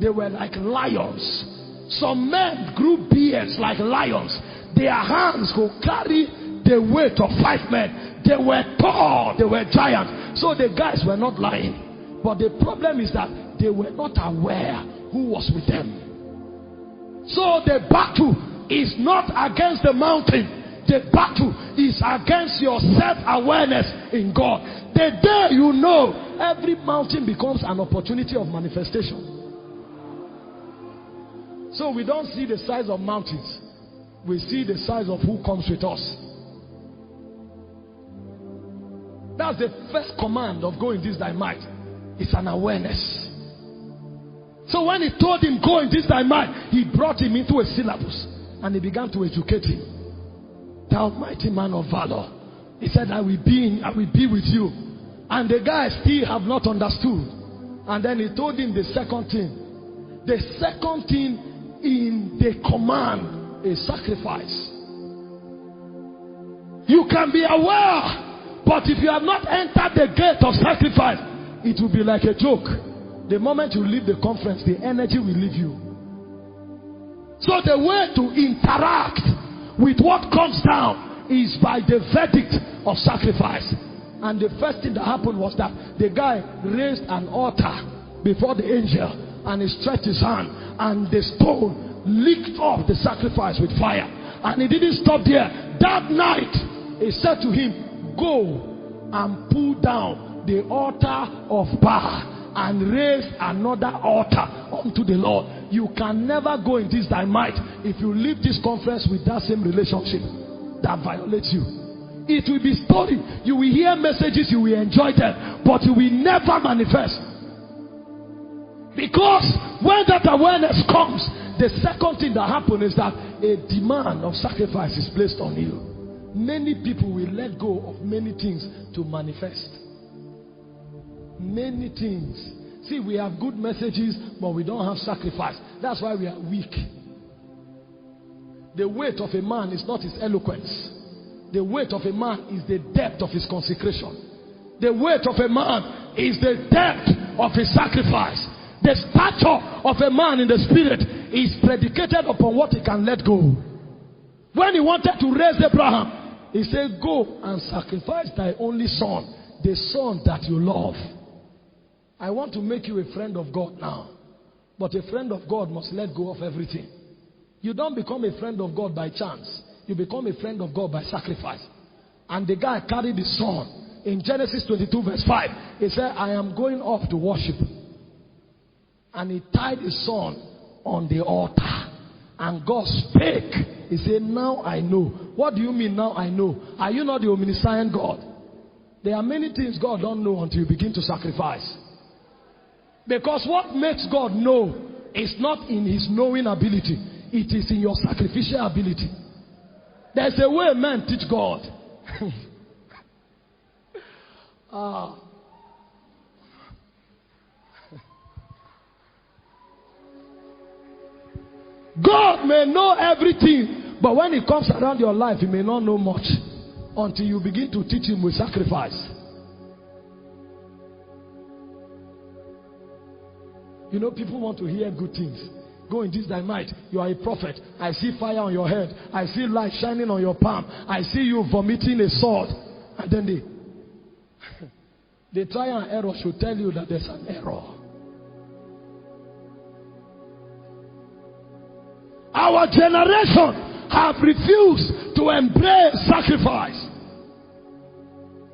they were like lions. Some men grew beards like lions. Their hands could carry the weight of 5 men. They were tall, they were giants. So the guys were not lying. But the problem is that they were not aware who was with them. So the battle is not against the mountain. The battle is against your self-awareness in God. The day you know, every mountain becomes an opportunity of manifestation. So we don't see the size of mountains. We see the size of who comes with us. That's the first command of go in this thy might. It's an awareness. So when he told him go in this thy might, he brought him into a syllabus and he began to educate him. Thou mighty man of valor. He said, I will be with you. And the guy still have not understood. And then he told him the second thing. The second thing in the command is sacrifice. You can be aware, but if you have not entered the gate of sacrifice, it will be like a joke. The moment you leave the conference, the energy will leave you. So the way to interact with what comes down is by the verdict of sacrifice. And the first thing that happened was that the guy raised an altar before the angel and he stretched his hand and the stone licked off the sacrifice with fire. And he didn't stop there. That night he said to him, go and pull down the altar of Baal and raise another altar unto the Lord. You can never go in this thy might if you leave this conference with that same relationship that violates you. It will be story. You will hear messages, you will enjoy them, but you will never manifest. Because when that awareness comes, the second thing that happens is that a demand of sacrifice is placed on you. Many people will let go of many things to manifest. Many things. See, we have good messages, but we don't have sacrifice. That's why we are weak. The weight of a man is not his eloquence. The weight of a man is the depth of his consecration. The weight of a man is the depth of his sacrifice. The stature of a man in the spirit is predicated upon what he can let go. When he wanted to raise Abraham, he said, go and sacrifice thy only son, the son that you love. I want to make you a friend of God now. But a friend of God must let go of everything. You don't become a friend of God by chance. You become a friend of God by sacrifice. And the guy carried his son. In Genesis 22 verse 5, he said, I am going off to worship. And he tied his son on the altar. And God spake. He said, now I know. What do you mean now I know? Are you not the omniscient God? There are many things God don't know until you begin to sacrifice. Because what makes God know is not in his knowing ability. It is in your sacrificial ability. There's a way men teach God. God may know everything, but when it comes around your life, he may not know much until you begin to teach him with sacrifice. You know, people want to hear good things. Go in this thy might. You are a prophet. I see fire on your head. I see light shining on your palm. I see you vomiting a sword. And then the trial and error should tell you that there's an error. Our generation have refused to embrace sacrifice.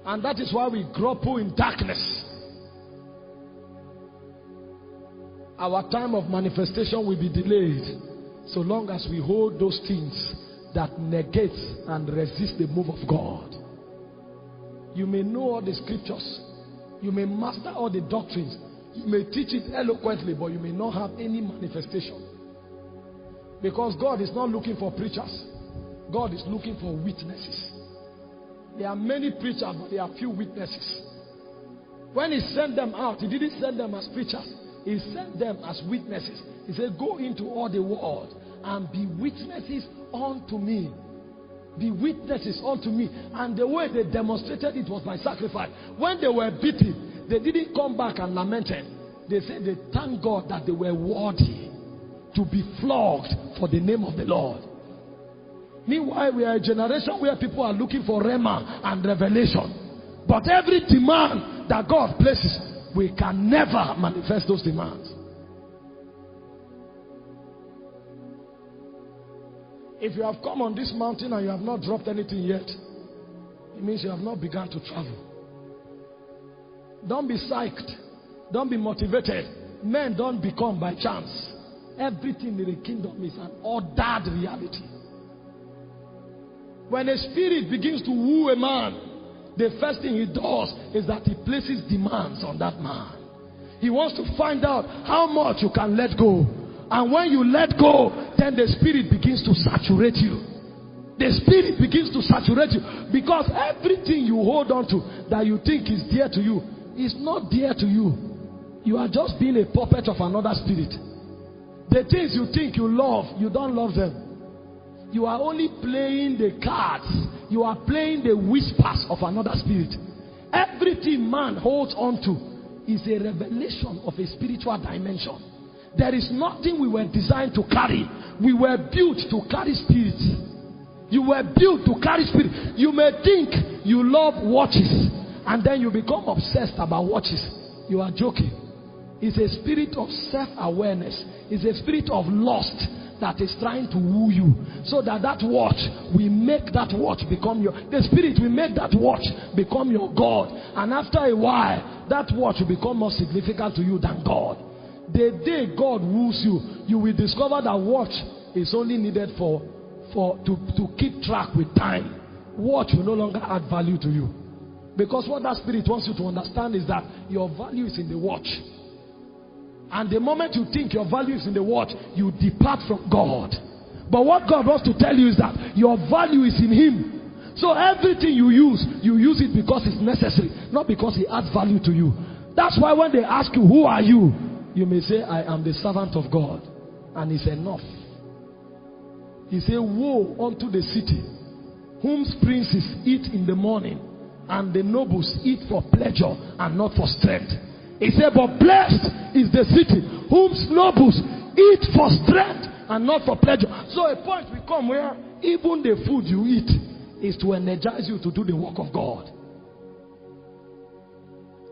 And that is why we grapple in darkness. Our time of manifestation will be delayed so long as we hold those things that negate and resist the move of God. You may know all the scriptures. You may master all the doctrines. You may teach it eloquently, but you may not have any manifestation. Because God is not looking for preachers. God is looking for witnesses. There are many preachers, but there are few witnesses. When he sent them out, he didn't send them as preachers. He sent them as witnesses. He said, go into all the world and be witnesses unto me. Be witnesses unto me. And the way they demonstrated it was by sacrifice. When they were beaten, they didn't come back and lamented. They said they thank God that they were worthy to be flogged for the name of the Lord. Meanwhile, we are a generation where people are looking for rhema and revelation. But every demand that God places, we can never manifest those demands. If you have come on this mountain and you have not dropped anything yet, it means you have not begun to travel. Don't be psyched. Don't be motivated. Men don't become by chance. Everything in the kingdom is an ordered reality. When a spirit begins to woo a man, the first thing he does is that he places demands on that man. He wants to find out how much you can let go. And when you let go, then the spirit begins to saturate you. The spirit begins to saturate you. Because everything you hold on to that you think is dear to you is not dear to you. You are just being a puppet of another spirit. The things you think you love, you don't love them. You are only playing the cards. You are playing the whispers of another spirit. Everything man holds on to is a revelation of a spiritual dimension. There is nothing we were designed to carry. We were built to carry spirit. You were built to carry spirit. You may think you love watches and then you become obsessed about watches. You are joking. It's a spirit of self-awareness. It's a spirit of lust that is trying to woo you, so that watch, we make that watch become your, the spirit will make that watch become your God. And after a while, that watch will become more significant to you than God. The day God woos you, you will discover that watch is only needed to keep track with time. Watch will no longer add value to you. Because what that spirit wants you to understand is that your value is in the watch. And the moment you think your value is in the watch, you depart from God. But what God wants to tell you is that your value is in Him. So everything you use it because it's necessary, not because it adds value to you. That's why when they ask you, who are you? You may say, I am the servant of God. And it's enough. He said, woe unto the city, whose princes eat in the morning, and the nobles eat for pleasure and not for strength. He said, but blessed is the city whose nobles eat for strength and not for pleasure. So a point will come where even the food you eat is to energize you to do the work of God.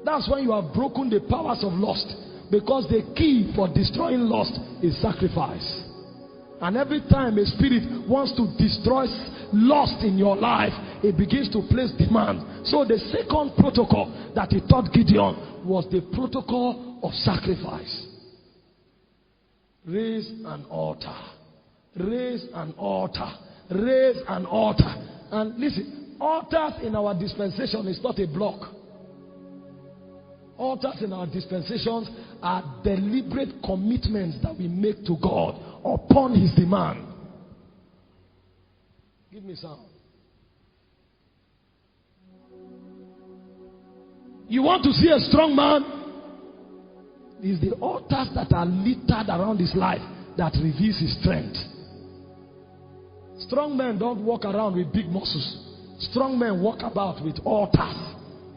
That's when you have broken the powers of lust. Because the key for destroying lust is sacrifice. And every time a spirit wants to destroy lust in your life, it begins to place demand. So the second protocol that he taught Gideon was the protocol of sacrifice. Raise an altar. Raise an altar. Raise an altar. And listen, altars in our dispensation is not a block. Altars in our dispensations are deliberate commitments that we make to God upon His demand. Give me some. You want to see a strong man? It's the altars that are littered around his life that reveals his strength. Strong men don't walk around with big muscles. Strong men walk about with altars.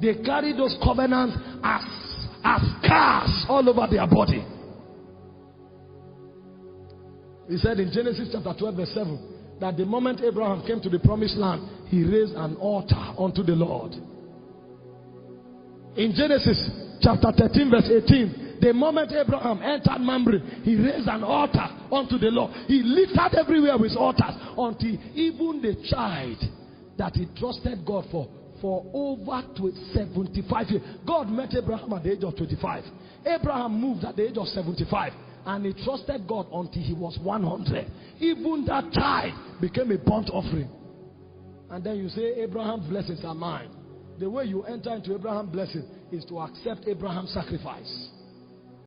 They carry those covenants as scars all over their body. He said in Genesis chapter 12 verse 7 that the moment Abraham came to the promised land, he raised an altar unto the Lord. In Genesis chapter 13 verse 18, the moment Abraham entered Mamre, he raised an altar unto the Lord. He littered everywhere with altars until even the child that he trusted God for over 75 years. God met Abraham at the age of 25. Abraham moved at the age of 75. And he trusted God until he was 100. Even that child became a burnt offering. And then you say, Abraham's blessings are mine. The way you enter into Abraham's blessing is to accept Abraham's sacrifice.